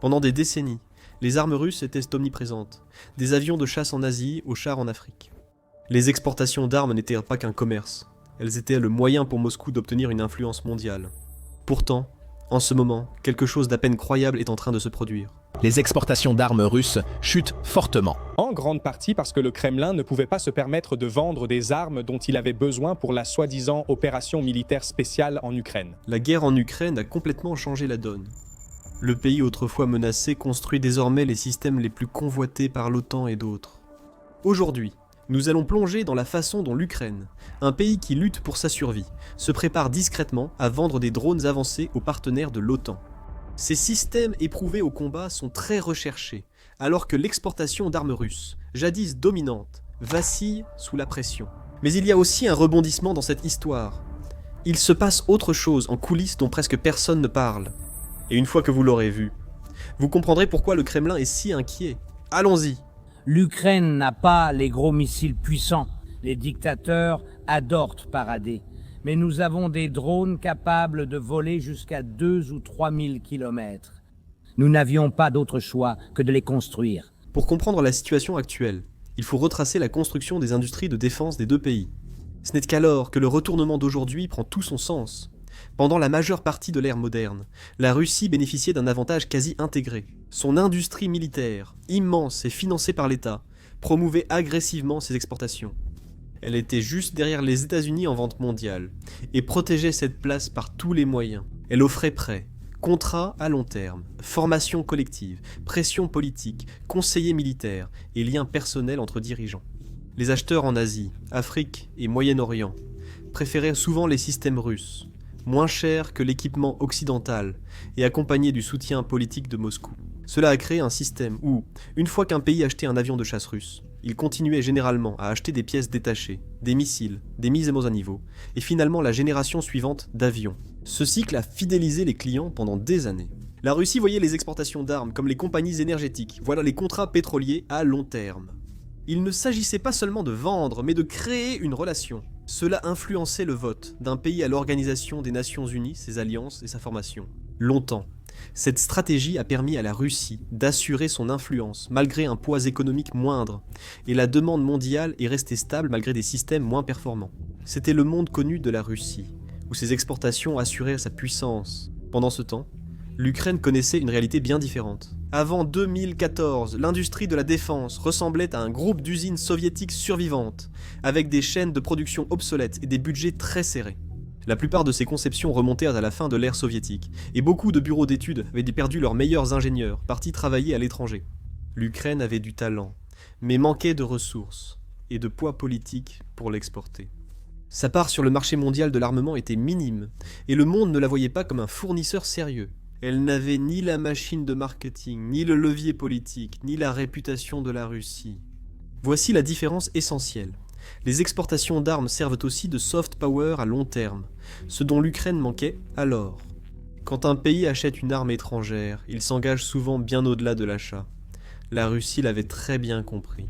Pendant des décennies, les armes russes étaient omniprésentes, des avions de chasse en Asie aux chars en Afrique. Les exportations d'armes n'étaient pas qu'un commerce, elles étaient le moyen pour Moscou d'obtenir une influence mondiale. Pourtant, en ce moment, quelque chose d'à peine croyable est en train de se produire. Les exportations d'armes russes chutent fortement. En grande partie parce que le Kremlin ne pouvait pas se permettre de vendre des armes dont il avait besoin pour la soi-disant opération militaire spéciale en Ukraine. La guerre en Ukraine a complètement changé la donne. Le pays autrefois menacé construit désormais les systèmes les plus convoités par l'OTAN et d'autres. Aujourd'hui, nous allons plonger dans la façon dont l'Ukraine, un pays qui lutte pour sa survie, se prépare discrètement à vendre des drones avancés aux partenaires de l'OTAN. Ces systèmes éprouvés au combat sont très recherchés, alors que l'exportation d'armes russes, jadis dominante, vacille sous la pression. Mais il y a aussi un rebondissement dans cette histoire. Il se passe autre chose en coulisses dont presque personne ne parle. Et une fois que vous l'aurez vu, vous comprendrez pourquoi le Kremlin est si inquiet. Allons-y. L'Ukraine n'a pas les gros missiles puissants. Les dictateurs adorent parader. Mais nous avons des drones capables de voler jusqu'à 2 ou 3 000 kilomètres. Nous n'avions pas d'autre choix que de les construire. Pour comprendre la situation actuelle, il faut retracer la construction des industries de défense des deux pays. Ce n'est qu'alors que le retournement d'aujourd'hui prend tout son sens. Pendant la majeure partie de l'ère moderne, la Russie bénéficiait d'un avantage quasi intégré. Son industrie militaire, immense et financée par l'État, promouvait agressivement ses exportations. Elle était juste derrière les États-Unis en vente mondiale, et protégeait cette place par tous les moyens. Elle offrait prêts, contrats à long terme, formation collective, pression politique, conseillers militaires et liens personnels entre dirigeants. Les acheteurs en Asie, Afrique et Moyen-Orient préféraient souvent les systèmes russes, moins chers que l'équipement occidental et accompagnés du soutien politique de Moscou. Cela a créé un système où, une fois qu'un pays achetait un avion de chasse russe, il continuait généralement à acheter des pièces détachées, des missiles, des mises à niveau, et finalement la génération suivante d'avions. Ce cycle a fidélisé les clients pendant des années. La Russie voyait les exportations d'armes comme les compagnies énergétiques, voilà les contrats pétroliers à long terme. Il ne s'agissait pas seulement de vendre, mais de créer une relation. Cela influençait le vote d'un pays à l'Organisation des Nations Unies, ses alliances et sa formation. Longtemps, cette stratégie a permis à la Russie d'assurer son influence malgré un poids économique moindre, et la demande mondiale est restée stable malgré des systèmes moins performants. C'était le monde connu de la Russie, où ses exportations assuraient sa puissance. Pendant ce temps, l'Ukraine connaissait une réalité bien différente. Avant 2014, l'industrie de la défense ressemblait à un groupe d'usines soviétiques survivantes, avec des chaînes de production obsolètes et des budgets très serrés. La plupart de ces conceptions remontèrent à la fin de l'ère soviétique, et beaucoup de bureaux d'études avaient perdu leurs meilleurs ingénieurs, partis travailler à l'étranger. L'Ukraine avait du talent, mais manquait de ressources et de poids politique pour l'exporter. Sa part sur le marché mondial de l'armement était minime, et le monde ne la voyait pas comme un fournisseur sérieux. Elle n'avait ni la machine de marketing, ni le levier politique, ni la réputation de la Russie. Voici la différence essentielle. Les exportations d'armes servent aussi de soft power à long terme, ce dont l'Ukraine manquait alors. Quand un pays achète une arme étrangère, il s'engage souvent bien au-delà de l'achat. La Russie l'avait très bien compris.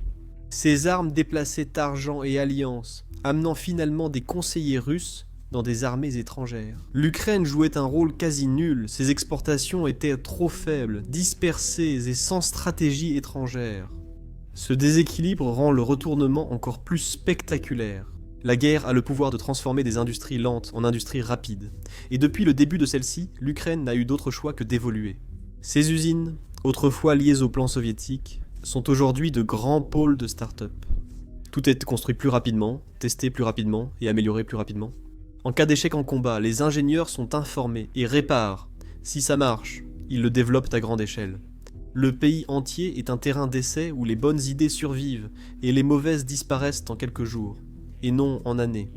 Ces armes déplaçaient argent et alliances, amenant finalement des conseillers russes dans des armées étrangères. L'Ukraine jouait un rôle quasi nul, ses exportations étaient trop faibles, dispersées et sans stratégie étrangère. Ce déséquilibre rend le retournement encore plus spectaculaire. La guerre a le pouvoir de transformer des industries lentes en industries rapides, et depuis le début de celle-ci, l'Ukraine n'a eu d'autre choix que d'évoluer. Ces usines, autrefois liées au plan soviétique, sont aujourd'hui de grands pôles de start-up. Tout est construit plus rapidement, testé plus rapidement et amélioré plus rapidement. En cas d'échec en combat, les ingénieurs sont informés et réparent. Si ça marche, ils le développent à grande échelle. Le pays entier est un terrain d'essai où les bonnes idées survivent et les mauvaises disparaissent en quelques jours, et non en années.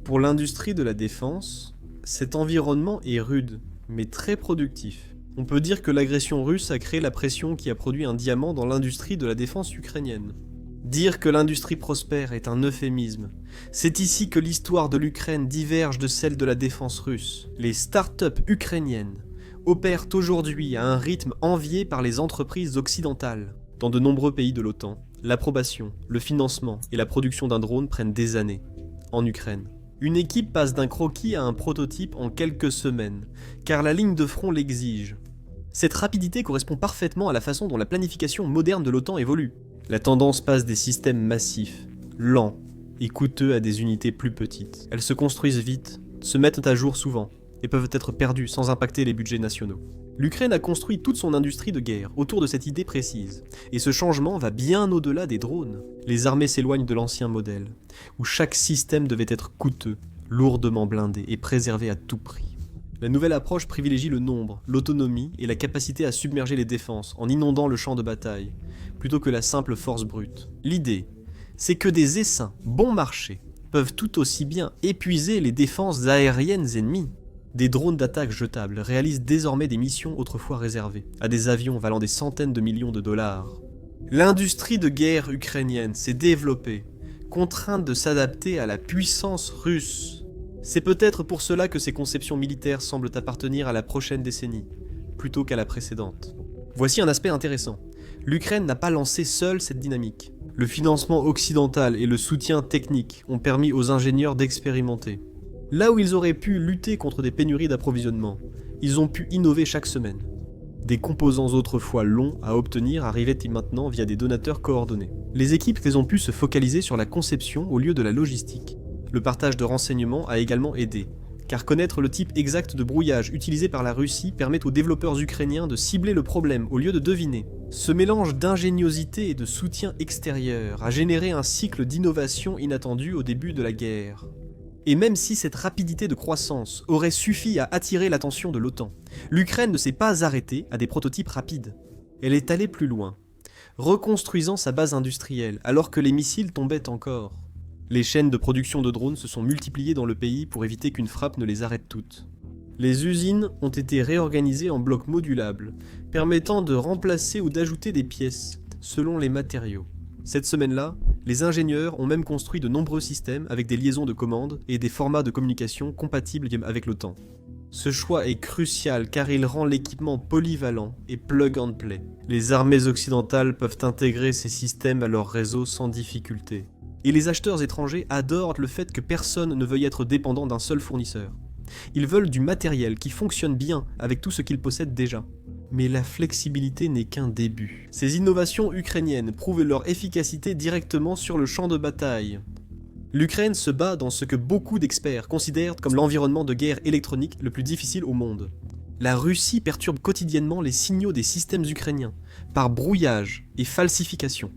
Pour l'industrie de la défense, cet environnement est rude, mais très productif. On peut dire que l'agression russe a créé la pression qui a produit un diamant dans l'industrie de la défense ukrainienne. Dire que l'industrie prospère est un euphémisme. C'est ici que l'histoire de l'Ukraine diverge de celle de la défense russe. Les start-up ukrainiennes opèrent aujourd'hui à un rythme envié par les entreprises occidentales. Dans de nombreux pays de l'OTAN, l'approbation, le financement et la production d'un drone prennent des années. En Ukraine, une équipe passe d'un croquis à un prototype en quelques semaines, car la ligne de front l'exige. Cette rapidité correspond parfaitement à la façon dont la planification moderne de l'OTAN évolue. La tendance passe des systèmes massifs, lents et coûteux à des unités plus petites. Elles se construisent vite, se mettent à jour souvent, et peuvent être perdues sans impacter les budgets nationaux. L'Ukraine a construit toute son industrie de guerre autour de cette idée précise, et ce changement va bien au-delà des drones. Les armées s'éloignent de l'ancien modèle, où chaque système devait être coûteux, lourdement blindé et préservé à tout prix. La nouvelle approche privilégie le nombre, l'autonomie et la capacité à submerger les défenses en inondant le champ de bataille, plutôt que la simple force brute. L'idée, c'est que des essaims bon marché peuvent tout aussi bien épuiser les défenses aériennes ennemies. Des drones d'attaque jetables réalisent désormais des missions autrefois réservées à des avions valant des centaines de millions de dollars. L'industrie de guerre ukrainienne s'est développée, contrainte de s'adapter à la puissance russe. C'est peut-être pour cela que ces conceptions militaires semblent appartenir à la prochaine décennie, plutôt qu'à la précédente. Voici un aspect intéressant. L'Ukraine n'a pas lancé seule cette dynamique. Le financement occidental et le soutien technique ont permis aux ingénieurs d'expérimenter. Là où ils auraient pu lutter contre des pénuries d'approvisionnement, ils ont pu innover chaque semaine. Des composants autrefois longs à obtenir arrivaient maintenant via des donateurs coordonnés. Les équipes ont pu se focaliser sur la conception au lieu de la logistique. Le partage de renseignements a également aidé, car connaître le type exact de brouillage utilisé par la Russie permet aux développeurs ukrainiens de cibler le problème au lieu de deviner. Ce mélange d'ingéniosité et de soutien extérieur a généré un cycle d'innovation inattendu au début de la guerre. Et même si cette rapidité de croissance aurait suffi à attirer l'attention de l'OTAN, l'Ukraine ne s'est pas arrêtée à des prototypes rapides. Elle est allée plus loin, reconstruisant sa base industrielle alors que les missiles tombaient encore. Les chaînes de production de drones se sont multipliées dans le pays pour éviter qu'une frappe ne les arrête toutes. Les usines ont été réorganisées en blocs modulables, permettant de remplacer ou d'ajouter des pièces, selon les matériaux. Cette semaine-là, les ingénieurs ont même construit de nombreux systèmes avec des liaisons de commandes et des formats de communication compatibles avec l'OTAN. Ce choix est crucial car il rend l'équipement polyvalent et plug and play. Les armées occidentales peuvent intégrer ces systèmes à leur réseau sans difficulté. Et les acheteurs étrangers adorent le fait que personne ne veuille être dépendant d'un seul fournisseur. Ils veulent du matériel qui fonctionne bien avec tout ce qu'ils possèdent déjà. Mais la flexibilité n'est qu'un début. Ces innovations ukrainiennes prouvent leur efficacité directement sur le champ de bataille. L'Ukraine se bat dans ce que beaucoup d'experts considèrent comme l'environnement de guerre électronique le plus difficile au monde. La Russie perturbe quotidiennement les signaux des systèmes ukrainiens, par brouillage et falsification.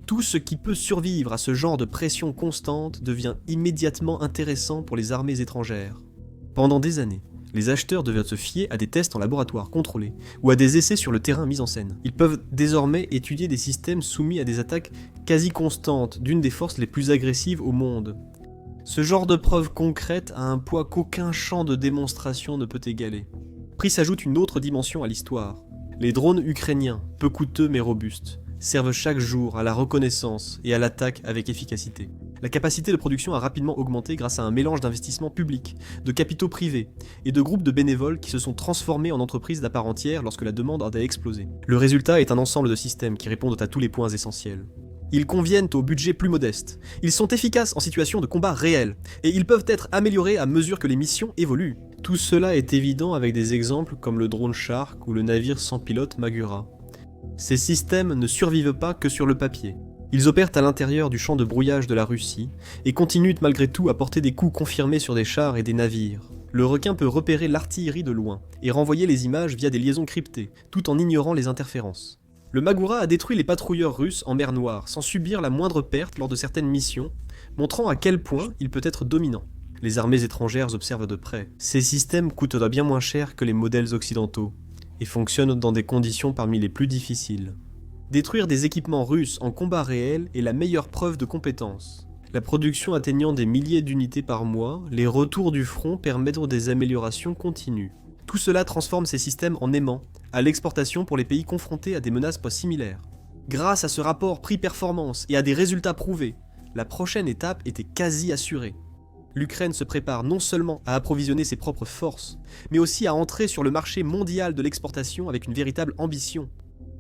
Tout ce qui peut survivre à ce genre de pression constante devient immédiatement intéressant pour les armées étrangères. Pendant des années, les acheteurs devaient se fier à des tests en laboratoire contrôlés ou à des essais sur le terrain mis en scène. Ils peuvent désormais étudier des systèmes soumis à des attaques quasi constantes d'une des forces les plus agressives au monde. Ce genre de preuve concrète a un poids qu'aucun champ de démonstration ne peut égaler. Puis s'ajoute une autre dimension à l'histoire. Les drones ukrainiens, peu coûteux mais robustes, servent chaque jour à la reconnaissance et à l'attaque avec efficacité. La capacité de production a rapidement augmenté grâce à un mélange d'investissements publics, de capitaux privés et de groupes de bénévoles qui se sont transformés en entreprises d'à part entière lorsque la demande a explosé. Le résultat est un ensemble de systèmes qui répondent à tous les points essentiels. Ils conviennent aux budgets plus modestes, ils sont efficaces en situation de combat réel, et ils peuvent être améliorés à mesure que les missions évoluent. Tout cela est évident avec des exemples comme le drone Shark ou le navire sans pilote Magura. Ces systèmes ne survivent pas que sur le papier. Ils opèrent à l'intérieur du champ de brouillage de la Russie et continuent malgré tout à porter des coups confirmés sur des chars et des navires. Le requin peut repérer l'artillerie de loin et renvoyer les images via des liaisons cryptées, tout en ignorant les interférences. Le Magura a détruit les patrouilleurs russes en mer Noire sans subir la moindre perte lors de certaines missions, montrant à quel point il peut être dominant. Les armées étrangères observent de près. Ces systèmes coûtent bien moins cher que les modèles occidentaux et fonctionnent dans des conditions parmi les plus difficiles. Détruire des équipements russes en combat réel est la meilleure preuve de compétence. La production atteignant des milliers d'unités par mois, les retours du front permettent des améliorations continues. Tout cela transforme ces systèmes en aimants, à l'exportation pour les pays confrontés à des menaces pas similaires. Grâce à ce rapport prix-performance et à des résultats prouvés, la prochaine étape était quasi assurée. L'Ukraine se prépare non seulement à approvisionner ses propres forces, mais aussi à entrer sur le marché mondial de l'exportation avec une véritable ambition.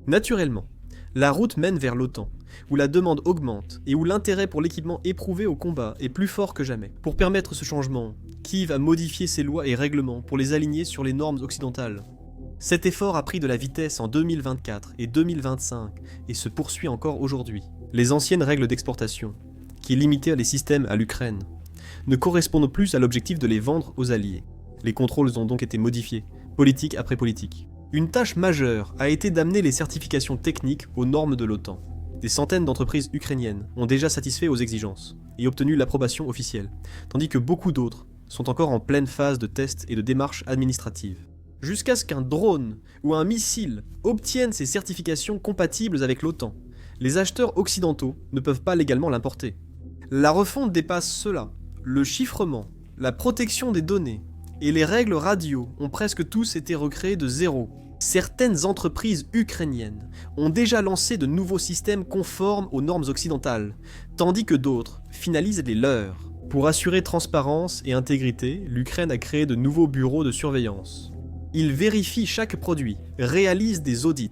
Naturellement, la route mène vers l'OTAN, où la demande augmente et où l'intérêt pour l'équipement éprouvé au combat est plus fort que jamais. Pour permettre ce changement, Kiev a modifié ses lois et règlements pour les aligner sur les normes occidentales. Cet effort a pris de la vitesse en 2024 et 2025 et se poursuit encore aujourd'hui. Les anciennes règles d'exportation, qui limitaient les systèmes à l'Ukraine, ne correspondent plus à l'objectif de les vendre aux alliés. Les contrôles ont donc été modifiés, politique après politique. Une tâche majeure a été d'amener les certifications techniques aux normes de l'OTAN. Des centaines d'entreprises ukrainiennes ont déjà satisfait aux exigences et obtenu l'approbation officielle, tandis que beaucoup d'autres sont encore en pleine phase de tests et de démarches administratives. Jusqu'à ce qu'un drone ou un missile obtienne ces certifications compatibles avec l'OTAN, les acheteurs occidentaux ne peuvent pas légalement l'importer. La refonte dépasse cela. Le chiffrement, la protection des données et les règles radio ont presque tous été recréés de zéro. Certaines entreprises ukrainiennes ont déjà lancé de nouveaux systèmes conformes aux normes occidentales, tandis que d'autres finalisent les leurs. Pour assurer transparence et intégrité, l'Ukraine a créé de nouveaux bureaux de surveillance. Ils vérifient chaque produit, réalisent des audits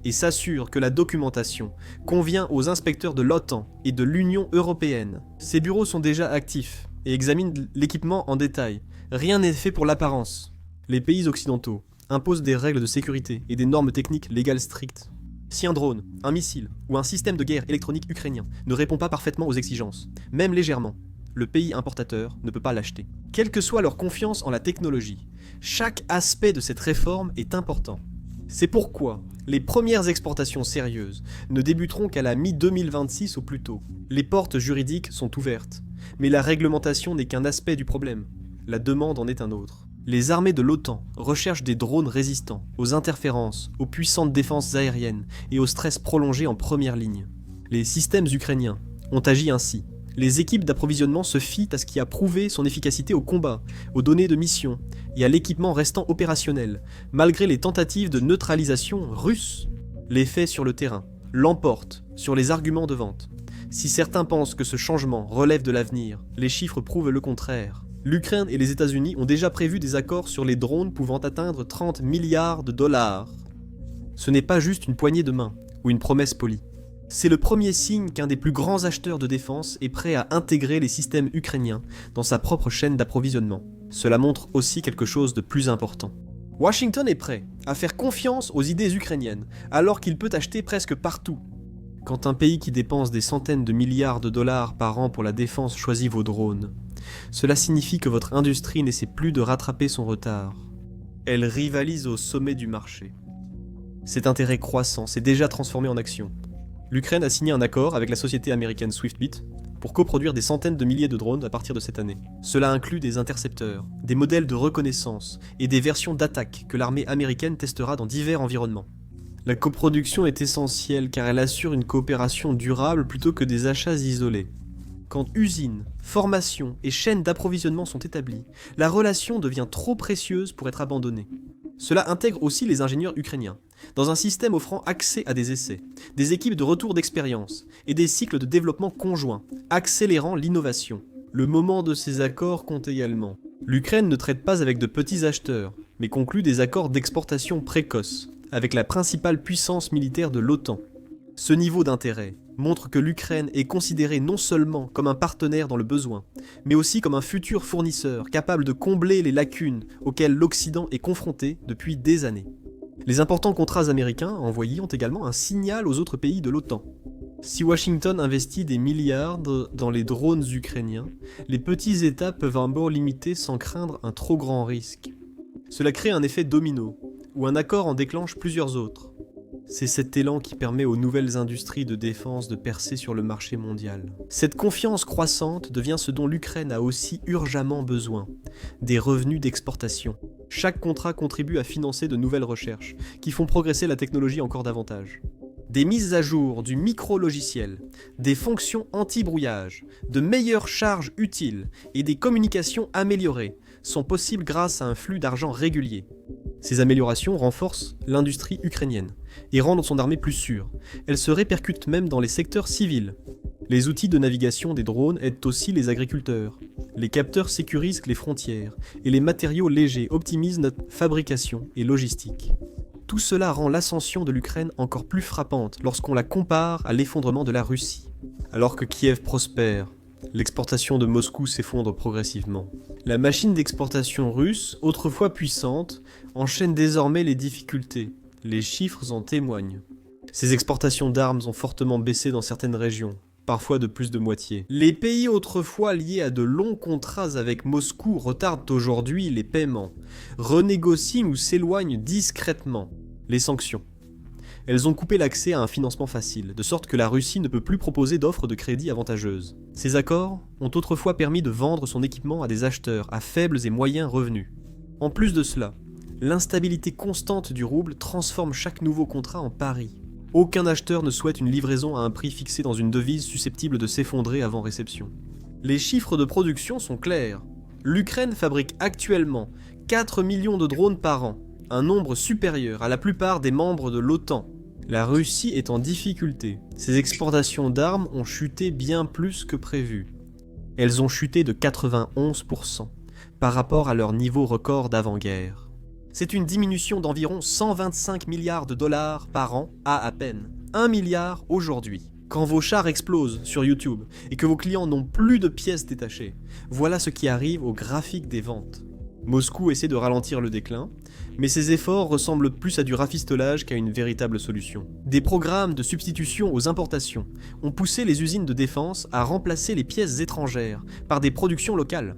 et s'assurent que la documentation convient aux inspecteurs de l'OTAN et de l'Union européenne. Ces bureaux sont déjà actifs et examinent l'équipement en détail. Rien n'est fait pour l'apparence. Les pays occidentaux imposent des règles de sécurité et des normes techniques légales strictes. Si un drone, un missile ou un système de guerre électronique ukrainien ne répond pas parfaitement aux exigences, même légèrement, le pays importateur ne peut pas l'acheter. Quelle que soit leur confiance en la technologie, chaque aspect de cette réforme est important. C'est pourquoi les premières exportations sérieuses ne débuteront qu'à la mi-2026 au plus tôt. Les portes juridiques sont ouvertes, mais la réglementation n'est qu'un aspect du problème. La demande en est un autre. Les armées de l'OTAN recherchent des drones résistants aux interférences, aux puissantes défenses aériennes et au stress prolongé en première ligne. Les systèmes ukrainiens ont agi ainsi. Les équipes d'approvisionnement se fient à ce qui a prouvé son efficacité au combat, aux données de mission et à l'équipement restant opérationnel, malgré les tentatives de neutralisation russes. Les faits sur le terrain l'emportent sur les arguments de vente. Si certains pensent que ce changement relève de l'avenir, les chiffres prouvent le contraire. L'Ukraine et les États-Unis ont déjà prévu des accords sur les drones pouvant atteindre 30 milliards de dollars. Ce n'est pas juste une poignée de main ou une promesse polie. C'est le premier signe qu'un des plus grands acheteurs de défense est prêt à intégrer les systèmes ukrainiens dans sa propre chaîne d'approvisionnement. Cela montre aussi quelque chose de plus important. Washington est prêt à faire confiance aux idées ukrainiennes, alors qu'il peut acheter presque partout. Quand un pays qui dépense des centaines de milliards de dollars par an pour la défense choisit vos drones, cela signifie que votre industrie n'essaie plus de rattraper son retard. Elle rivalise au sommet du marché. Cet intérêt croissant s'est déjà transformé en action. L'Ukraine a signé un accord avec la société américaine Swiftbit pour coproduire des centaines de milliers de drones à partir de cette année. Cela inclut des intercepteurs, des modèles de reconnaissance et des versions d'attaque que l'armée américaine testera dans divers environnements. La coproduction est essentielle car elle assure une coopération durable plutôt que des achats isolés. Quand usines, formations et chaînes d'approvisionnement sont établies, la relation devient trop précieuse pour être abandonnée. Cela intègre aussi les ingénieurs ukrainiens, dans un système offrant accès à des essais, des équipes de retour d'expérience et des cycles de développement conjoints, accélérant l'innovation. Le moment de ces accords compte également. L'Ukraine ne traite pas avec de petits acheteurs, mais conclut des accords d'exportation précoces, avec la principale puissance militaire de l'OTAN. Ce niveau d'intérêt montre que l'Ukraine est considérée non seulement comme un partenaire dans le besoin, mais aussi comme un futur fournisseur capable de combler les lacunes auxquelles l'Occident est confronté depuis des années. Les importants contrats américains envoyés ont également un signal aux autres pays de l'OTAN. Si Washington investit des milliards dans les drones ukrainiens, les petits États peuvent un bord limité sans craindre un trop grand risque. Cela crée un effet domino, où un accord en déclenche plusieurs autres. C'est cet élan qui permet aux nouvelles industries de défense de percer sur le marché mondial. Cette confiance croissante devient ce dont l'Ukraine a aussi urgemment besoin, des revenus d'exportation. Chaque contrat contribue à financer de nouvelles recherches, qui font progresser la technologie encore davantage. Des mises à jour du micro-logiciel, des fonctions anti-brouillage, de meilleures charges utiles et des communications améliorées sont possibles grâce à un flux d'argent régulier. Ces améliorations renforcent l'industrie ukrainienne et rendent son armée plus sûre. Elles se répercutent même dans les secteurs civils. Les outils de navigation des drones aident aussi les agriculteurs. Les capteurs sécurisent les frontières et les matériaux légers optimisent notre fabrication et logistique. Tout cela rend l'ascension de l'Ukraine encore plus frappante lorsqu'on la compare à l'effondrement de la Russie. Alors que Kiev prospère, L'exportation de Moscou s'effondre progressivement. La machine d'exportation russe, autrefois puissante, enchaîne désormais les difficultés. Les chiffres en témoignent. Ces exportations d'armes ont fortement baissé dans certaines régions, parfois de plus de moitié. Les pays autrefois liés à de longs contrats avec Moscou retardent aujourd'hui les paiements, renégocient ou s'éloignent discrètement. Les sanctions. Elles ont coupé l'accès à un financement facile, de sorte que la Russie ne peut plus proposer d'offres de crédit avantageuses. Ces accords ont autrefois permis de vendre son équipement à des acheteurs à faibles et moyens revenus. En plus de cela, l'instabilité constante du rouble transforme chaque nouveau contrat en pari. Aucun acheteur ne souhaite une livraison à un prix fixé dans une devise susceptible de s'effondrer avant réception. Les chiffres de production sont clairs. L'Ukraine fabrique actuellement 4 millions de drones par an, un nombre supérieur à la plupart des membres de l'OTAN. La Russie est en difficulté. Ses exportations d'armes ont chuté bien plus que prévu. Elles ont chuté de 91% par rapport à leur niveau record d'avant-guerre. C'est une diminution d'environ 125 milliards de dollars par an à peine 1 milliard aujourd'hui. Quand vos chars explosent sur YouTube et que vos clients n'ont plus de pièces détachées, voilà ce qui arrive au graphique des ventes. Moscou essaie de ralentir le déclin, mais ses efforts ressemblent plus à du rafistolage qu'à une véritable solution. Des programmes de substitution aux importations ont poussé les usines de défense à remplacer les pièces étrangères par des productions locales.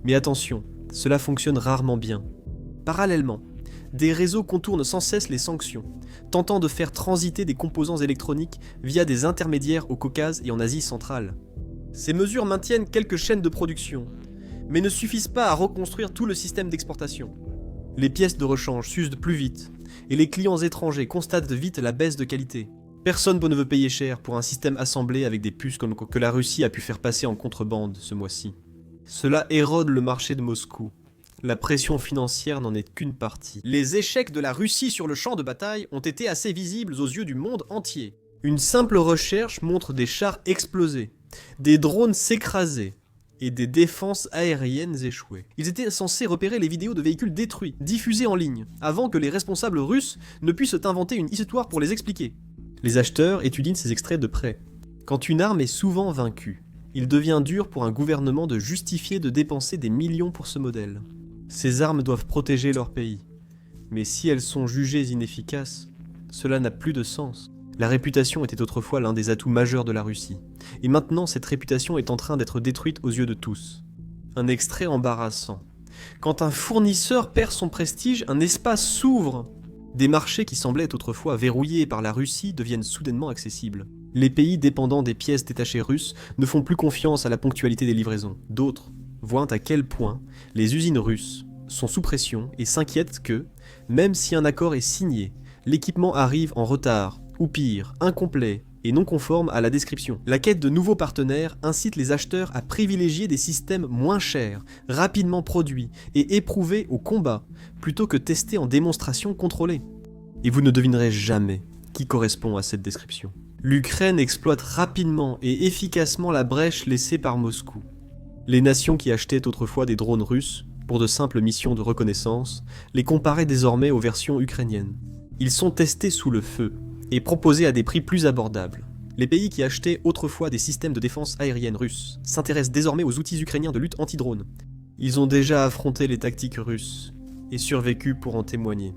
Mais attention, cela fonctionne rarement bien. Parallèlement, des réseaux contournent sans cesse les sanctions, tentant de faire transiter des composants électroniques via des intermédiaires au Caucase et en Asie centrale. Ces mesures maintiennent quelques chaînes de production, mais ne suffisent pas à reconstruire tout le système d'exportation. Les pièces de rechange s'usent plus vite, et les clients étrangers constatent vite la baisse de qualité. Personne ne veut payer cher pour un système assemblé avec des puces que la Russie a pu faire passer en contrebande ce mois-ci. Cela érode le marché de Moscou. La pression financière n'en est qu'une partie. Les échecs de la Russie sur le champ de bataille ont été assez visibles aux yeux du monde entier. Une simple recherche montre des chars explosés, des drones s'écraser et des défenses aériennes échouées. Ils étaient censés repérer les vidéos de véhicules détruits, diffusées en ligne, avant que les responsables russes ne puissent inventer une histoire pour les expliquer. Les acheteurs étudient ces extraits de près. Quand une arme est souvent vaincue, il devient dur pour un gouvernement de justifier de dépenser des millions pour ce modèle. Ces armes doivent protéger leur pays. Mais si elles sont jugées inefficaces, cela n'a plus de sens. La réputation était autrefois l'un des atouts majeurs de la Russie. Et maintenant, cette réputation est en train d'être détruite aux yeux de tous. Un extrait embarrassant. Quand un fournisseur perd son prestige, un espace s'ouvre. Des marchés qui semblaient autrefois verrouillés par la Russie deviennent soudainement accessibles. Les pays dépendant des pièces détachées russes ne font plus confiance à la ponctualité des livraisons. D'autres voient à quel point les usines russes sont sous pression et s'inquiètent que, même si un accord est signé, l'équipement arrive en retard, ou pire, incomplet et non conforme à la description. La quête de nouveaux partenaires incite les acheteurs à privilégier des systèmes moins chers, rapidement produits et éprouvés au combat, plutôt que testés en démonstration contrôlée. Et vous ne devinerez jamais qui correspond à cette description. L'Ukraine exploite rapidement et efficacement la brèche laissée par Moscou. Les nations qui achetaient autrefois des drones russes, pour de simples missions de reconnaissance, les comparaient désormais aux versions ukrainiennes. Ils sont testés sous le feu, et proposés à des prix plus abordables. Les pays qui achetaient autrefois des systèmes de défense aérienne russes s'intéressent désormais aux outils ukrainiens de lutte anti-drone. Ils ont déjà affronté les tactiques russes, et survécu pour en témoigner.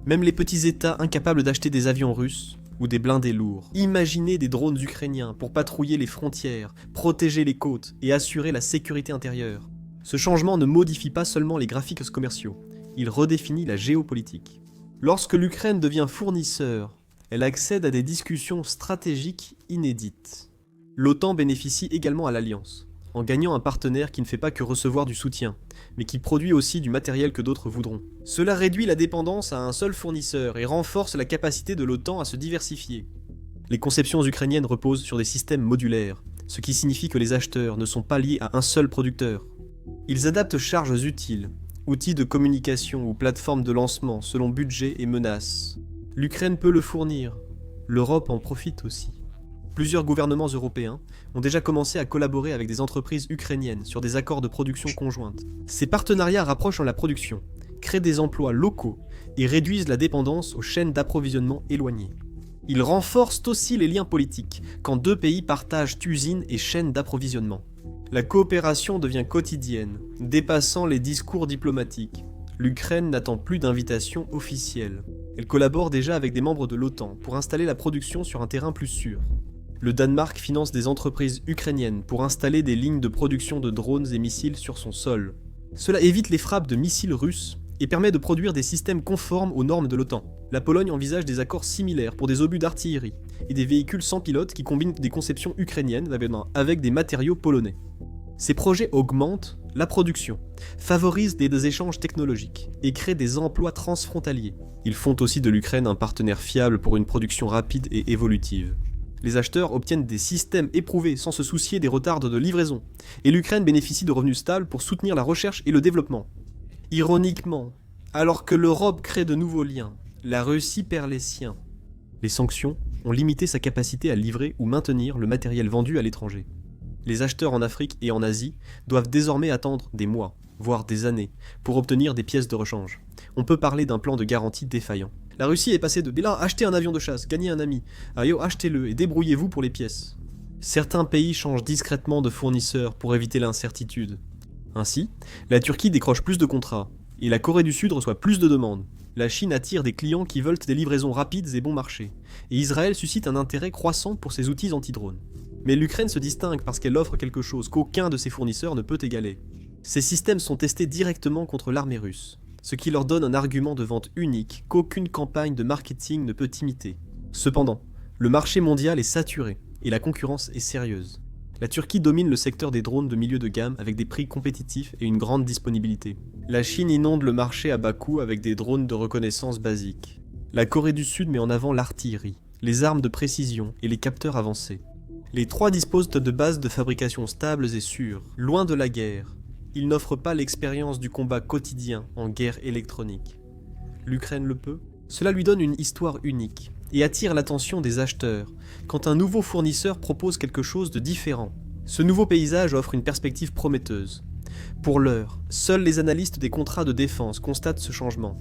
Même les petits États incapables d'acheter des avions russes, ou des blindés lourds. Imaginez des drones ukrainiens pour patrouiller les frontières, protéger les côtes et assurer la sécurité intérieure. Ce changement ne modifie pas seulement les graphiques commerciaux, il redéfinit la géopolitique. Lorsque l'Ukraine devient fournisseur, elle accède à des discussions stratégiques inédites. L'OTAN bénéficie également à l'Alliance, en gagnant un partenaire qui ne fait pas que recevoir du soutien, mais qui produit aussi du matériel que d'autres voudront. Cela réduit la dépendance à un seul fournisseur et renforce la capacité de l'OTAN à se diversifier. Les conceptions ukrainiennes reposent sur des systèmes modulaires, ce qui signifie que les acheteurs ne sont pas liés à un seul producteur. Ils adaptent charges utiles, outils de communication ou plateformes de lancement selon budget et menaces. L'Ukraine peut le fournir, l'Europe en profite aussi. Plusieurs gouvernements européens ont déjà commencé à collaborer avec des entreprises ukrainiennes sur des accords de production conjointe. Ces partenariats rapprochent la production, créent des emplois locaux et réduisent la dépendance aux chaînes d'approvisionnement éloignées. Ils renforcent aussi les liens politiques, quand deux pays partagent usines et chaînes d'approvisionnement. La coopération devient quotidienne, dépassant les discours diplomatiques. L'Ukraine n'attend plus d'invitations officielles. Elle collabore déjà avec des membres de l'OTAN pour installer la production sur un terrain plus sûr. Le Danemark finance des entreprises ukrainiennes pour installer des lignes de production de drones et missiles sur son sol. Cela évite les frappes de missiles russes et permet de produire des systèmes conformes aux normes de l'OTAN. La Pologne envisage des accords similaires pour des obus d'artillerie et des véhicules sans pilote qui combinent des conceptions ukrainiennes avec des matériaux polonais. Ces projets augmentent la production, favorisent des échanges technologiques et créent des emplois transfrontaliers. Ils font aussi de l'Ukraine un partenaire fiable pour une production rapide et évolutive. Les acheteurs obtiennent des systèmes éprouvés sans se soucier des retards de livraison, et l'Ukraine bénéficie de revenus stables pour soutenir la recherche et le développement. Ironiquement, alors que l'Europe crée de nouveaux liens, la Russie perd les siens. Les sanctions ont limité sa capacité à livrer ou maintenir le matériel vendu à l'étranger. Les acheteurs en Afrique et en Asie doivent désormais attendre des mois, voire des années, pour obtenir des pièces de rechange. On peut parler d'un plan de garantie défaillant. La Russie est passée de « Là, achetez un avion de chasse, gagnez un ami » à « Yo, achetez-le et débrouillez-vous pour les pièces ». Certains pays changent discrètement de fournisseur pour éviter l'incertitude. Ainsi, la Turquie décroche plus de contrats, et la Corée du Sud reçoit plus de demandes. La Chine attire des clients qui veulent des livraisons rapides et bon marché, et Israël suscite un intérêt croissant pour ses outils anti-drones. Mais l'Ukraine se distingue parce qu'elle offre quelque chose qu'aucun de ses fournisseurs ne peut égaler. Ces systèmes sont testés directement contre l'armée russe, ce qui leur donne un argument de vente unique qu'aucune campagne de marketing ne peut imiter. Cependant, le marché mondial est saturé, et la concurrence est sérieuse. La Turquie domine le secteur des drones de milieu de gamme avec des prix compétitifs et une grande disponibilité. La Chine inonde le marché à bas coût avec des drones de reconnaissance basiques. La Corée du Sud met en avant l'artillerie, les armes de précision et les capteurs avancés. Les trois disposent de bases de fabrication stables et sûres. Loin de la guerre, ils n'offrent pas l'expérience du combat quotidien en guerre électronique. L'Ukraine le peut. Cela lui donne une histoire unique et attire l'attention des acheteurs quand un nouveau fournisseur propose quelque chose de différent. Ce nouveau paysage offre une perspective prometteuse. Pour l'heure, seuls les analystes des contrats de défense constatent ce changement.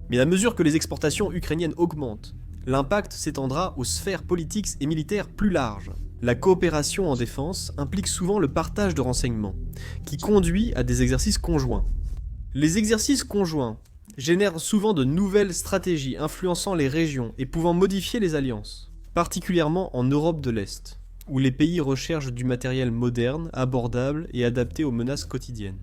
Mais à mesure que les exportations ukrainiennes augmentent, l'impact s'étendra aux sphères politiques et militaires plus larges. La coopération en défense implique souvent le partage de renseignements, qui conduit à des exercices conjoints. Les exercices conjoints génèrent souvent de nouvelles stratégies influençant les régions et pouvant modifier les alliances, particulièrement en Europe de l'Est, où les pays recherchent du matériel moderne, abordable et adapté aux menaces quotidiennes.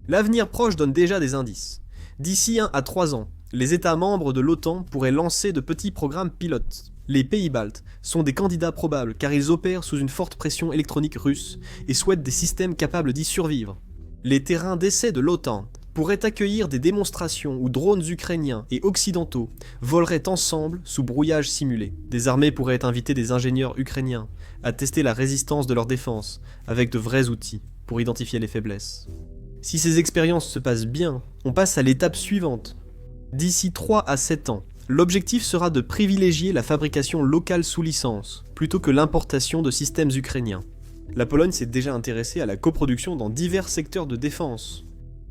L'avenir proche donne déjà des indices. D'ici 1 à 3 ans, les États membres de l'OTAN pourraient lancer de petits programmes pilotes. Les pays baltes sont des candidats probables car ils opèrent sous une forte pression électronique russe et souhaitent des systèmes capables d'y survivre. Les terrains d'essai de l'OTAN pourraient accueillir des démonstrations où drones ukrainiens et occidentaux voleraient ensemble sous brouillage simulé. Des armées pourraient inviter des ingénieurs ukrainiens à tester la résistance de leur défense avec de vrais outils pour identifier les faiblesses. Si ces expériences se passent bien, on passe à l'étape suivante. D'ici 3 à 7 ans, l'objectif sera de privilégier la fabrication locale sous licence, plutôt que l'importation de systèmes ukrainiens. La Pologne s'est déjà intéressée à la coproduction dans divers secteurs de défense.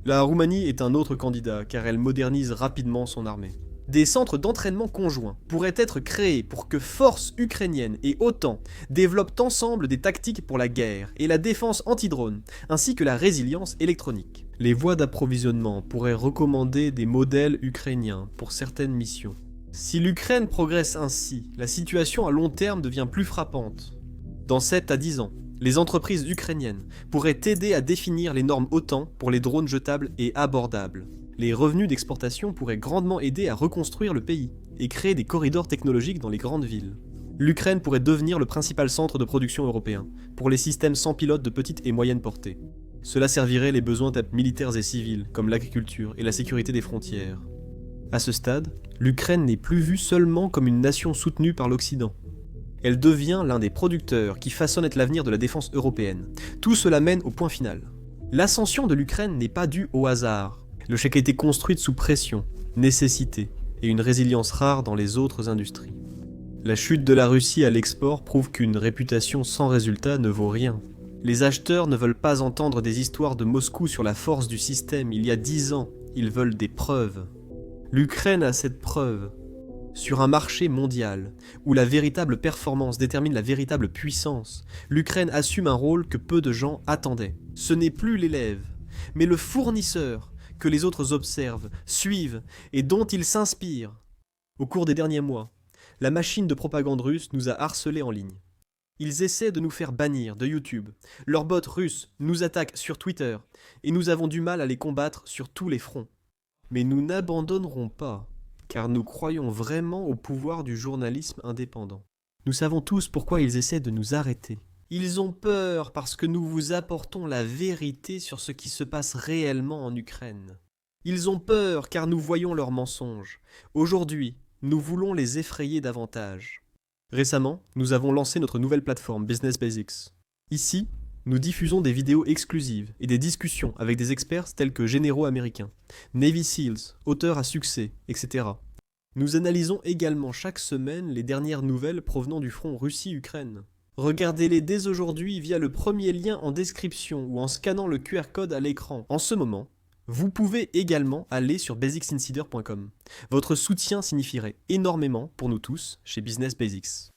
La Roumanie est un autre candidat, car elle modernise rapidement son armée. Des centres d'entraînement conjoints pourraient être créés pour que forces ukrainiennes et OTAN développent ensemble des tactiques pour la guerre et la défense anti-drone, ainsi que la résilience électronique. Les voies d'approvisionnement pourraient recommander des modèles ukrainiens pour certaines missions. Si l'Ukraine progresse ainsi, la situation à long terme devient plus frappante. Dans 7 à 10 ans, les entreprises ukrainiennes pourraient aider à définir les normes OTAN pour les drones jetables et abordables. Les revenus d'exportation pourraient grandement aider à reconstruire le pays et créer des corridors technologiques dans les grandes villes. L'Ukraine pourrait devenir le principal centre de production européen pour les systèmes sans pilote de petite et moyenne portée. Cela servirait les besoins militaires et civils, comme l'agriculture et la sécurité des frontières. À ce stade, l'Ukraine n'est plus vue seulement comme une nation soutenue par l'Occident. Elle devient l'un des producteurs qui façonnent l'avenir de la défense européenne. Tout cela mène au point final. L'ascension de l'Ukraine n'est pas due au hasard. Le chèque a été construite sous pression, nécessité et une résilience rare dans les autres industries. La chute de la Russie à l'export prouve qu'une réputation sans résultat ne vaut rien. Les acheteurs ne veulent pas entendre des histoires de Moscou sur la force du système il y a 10 ans, ils veulent des preuves. L'Ukraine a cette preuve. Sur un marché mondial, où la véritable performance détermine la véritable puissance, l'Ukraine assume un rôle que peu de gens attendaient. Ce n'est plus l'élève, mais le fournisseur que les autres observent, suivent et dont ils s'inspirent. Au cours des derniers mois, la machine de propagande russe nous a harcelés en ligne. Ils essaient de nous faire bannir de YouTube. Leurs bots russes nous attaquent sur Twitter et nous avons du mal à les combattre sur tous les fronts. Mais nous n'abandonnerons pas, car nous croyons vraiment au pouvoir du journalisme indépendant. Nous savons tous pourquoi ils essaient de nous arrêter. Ils ont peur parce que nous vous apportons la vérité sur ce qui se passe réellement en Ukraine. Ils ont peur car nous voyons leurs mensonges. Aujourd'hui, nous voulons les effrayer davantage. Récemment, nous avons lancé notre nouvelle plateforme Business Basics. Ici, nous diffusons des vidéos exclusives et des discussions avec des experts tels que généraux américains, Navy Seals, auteurs à succès, etc. Nous analysons également chaque semaine les dernières nouvelles provenant du front Russie-Ukraine. Regardez-les dès aujourd'hui via le premier lien en description ou en scannant le QR code à l'écran. En ce moment, vous pouvez également aller sur basicsinsider.com. Votre soutien signifierait énormément pour nous tous chez Business Basics.